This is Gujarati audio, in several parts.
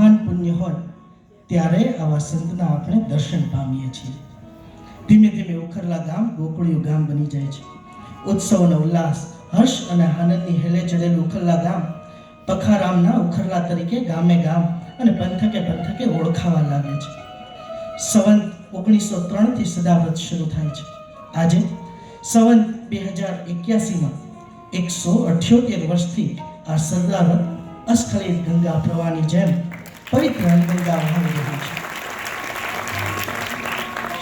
મહાન પુણ્ય હોય ત્યારે આવા સંતના આપણે દર્શન પામીએ છીએ. ધીમે ધીમે ઉખરલા ગામ ગોકુળિયું ગામ બની જાય છે. ઉત્સવનો ઉલ્લાસ, હર્ષ અને આનંદની હેલે ચડેલું ઉખરલા ગામ પખારામના ઉખરલા તરીકે ગામે ગામ અને પંથકે પંથકે ઓળખાવા લાગે છે. સંવંત 1903 થી સદાવ્રત શરૂ થાય છે. આજે સંવંત 2081માં 178 વર્ષથી આ સદાવ્રત અસ્ખલિત ગંગા પ્રવાહની જેમ પવિત્ર ગંગા વહી રહી છે.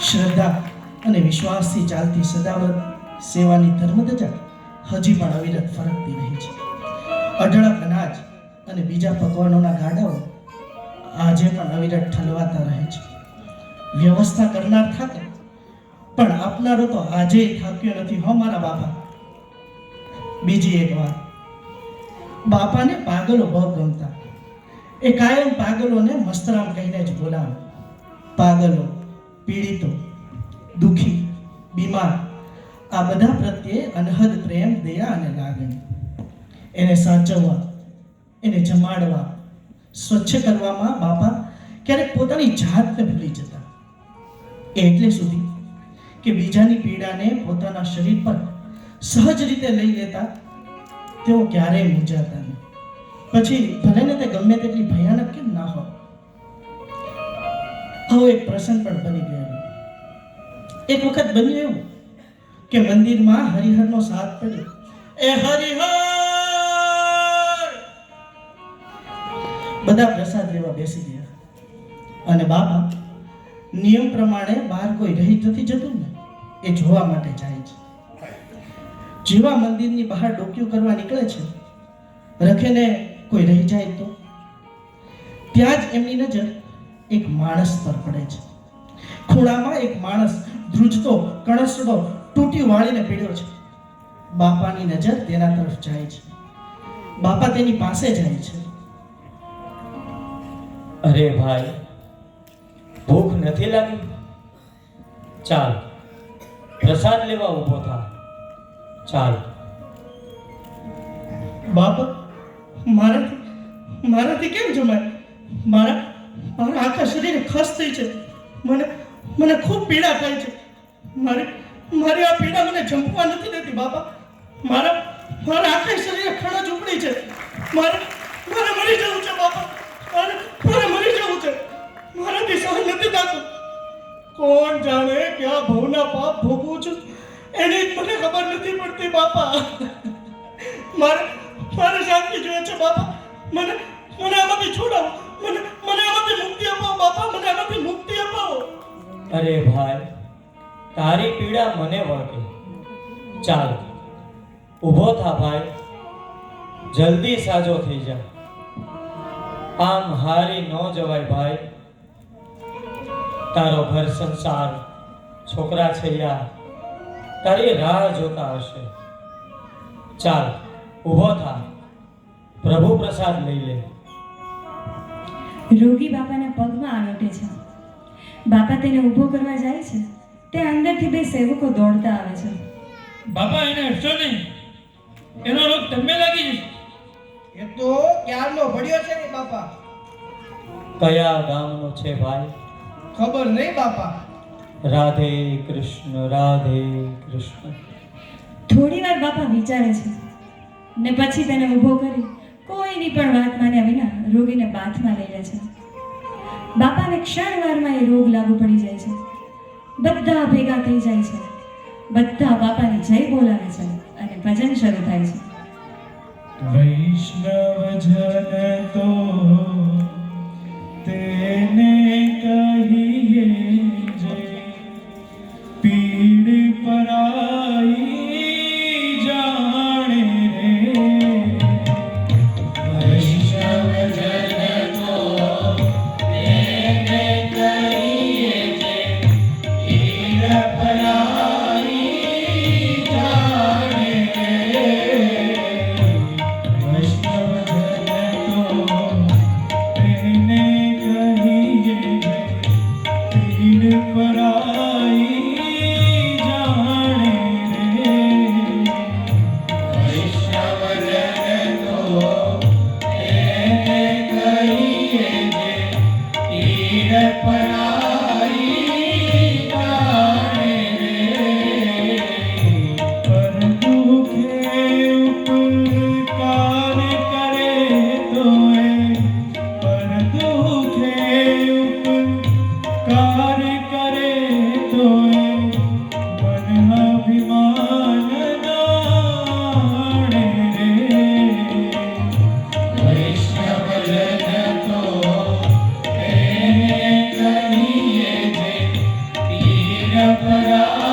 શ્રદ્ધા અને વિશ્વાસથી ચાલતી સદાવ્રત સેવાની ધર્મધજા હજી પણ અવિરત ફરકતી રહી છે. અઢળક અનાજ અને બીજા પકવાનોના ગાડાઓ આજે પણ અવિરત ઠલવાતા રહે છે. વ્યવસ્થા કરનાર થાકે પણ આપનારો તો આજે થાક્યો નથી હો મારા બાપા. બીજી એક વાત, બાપાને પાગલો બહુ ગમતા. એ કાયમ પાગલોને મસ્તરામ કહીને જ બોલાવે. પાગલો, પીડિતો, દુઃખી, બીમાર આ બધા પ્રત્યે અનહદ પ્રેમ, દયા અને લાગણી. એને સાચવવા, એને જમાડવા, સ્વચ્છ કરવામાં બાપા ક્યારેક પોતાની જાતને ભૂલી જતા. એટલે સુધી કે બીજાની પીડાને પોતાના શરીર પર સહજ રીતે લઈ લેતા તેઓ ક્યારેય મૂંઝાતા નહીં. પછી ભલે ને તે ગમે તેટલી ભયાનક કેમ ના હોય. આવો એક પ્રસંગ પણ બની ગયો. એક વખત બન્યું એવું કે મંદિરમાં હરિહરનો સાથ પડ્યો. એ હરિહર! બધા પ્રસાદ લેવા બેસી ગયા અને બાપા નિયમ પ્રમાણે બહાર કોઈ રહી નથી જતું ને એ જોવા માટે જાય છે. જેવા મંદિરની બહાર ડોક્યું કરવા નીકળે છે, રખેને કોઈ રહી જાય તો ત્યાં જ એમની નજર એક માણસ પર પડે છે. ખૂણામાં એક માણસ ધ્રુજતો, કણસડો, તૂટી વાળીને પીડ્યો છે. બાપાની નજર તેના તરફ જાય છે. બાપા તેની પાસે જાય છે. અરે ભાઈ, ભૂખ નથી લાગી? ચાલ પ્રસાદ લેવા ઊભો થા. ચાલ. બાપા, મારાથી કેમ જમાય? મારા આખા શરીરે ખસ થઈ છે. મને ખૂબ પીડા થાય છે. મારી આ પીડા મને જંપવા નથી દેતી બાપા. મારા આખા શરીરે ખણજ ઉપડી છે. મારે મરી જવું છે બાપા. મારે મરી જવું છે. મારાથી સહન નથી થતું. કોણ જાણે ક્યાં ભવના પાપ ભોગવું છું એની જ મને ખબર નથી પડતી બાપા. મારે શાંતિ જોઈએ છે બાપા. મને આમાંથી છોડાવો. મને આમાંથી મુક્તિ અપાવો બાપા. મને આમાંથી મુક્તિ અપાવો. અરે ભાઈ, તારી પીડા મને વળગે. ચાલ ઊભો થા ભાઈ. જલ્દી સાજો થઈ જા. આમ હારી ન જવાય ભાઈ. તારો ઘર સંસાર, છોકરા છૈયા તારી રાહ જોતા હશે. ચાલ ઊભો થા. પ્રભુ પ્રસાદ લઈ લે. રોગી બાપાના પગમાં આલોટે છે. બાપા તેને ઊભો કરવા જાય છે તે અંદરથી બે સેવકો દોડતા આવે છે. બાપા, એને હટશો નહીં. એનો રોગ તમને લાગી જશે. એ તો ક્યારનો ભળ્યો છે ને બાપા. કયા ગામનો છે ભાઈ? ખબર નહીં બાપા. રાધે કૃષ્ણ, રાધે કૃષ્ણ. થોડી વાર બાપા વિચારે છે ને પછી તેને ઊભો કરી કોઈની પણ વાત માન્યા વિના રોગીને બાથમાં લઈ લે છે. બાપાને ક્ષણવારમાં એ રોગ લાગુ પડી જાય છે. બધા ભેગા થઈ જાય છે. બધા બાપાની જય બોલાવે છે અને ભજન શરૂ થાય છે. વૈષ્ણવજન તો તેને કહીએ જે પીડ પરાઈ જાણે રે. વૈષ્ણવજન તો તેને કહીએ જે પીડ પરાઈ જાણે રે. અપરાધ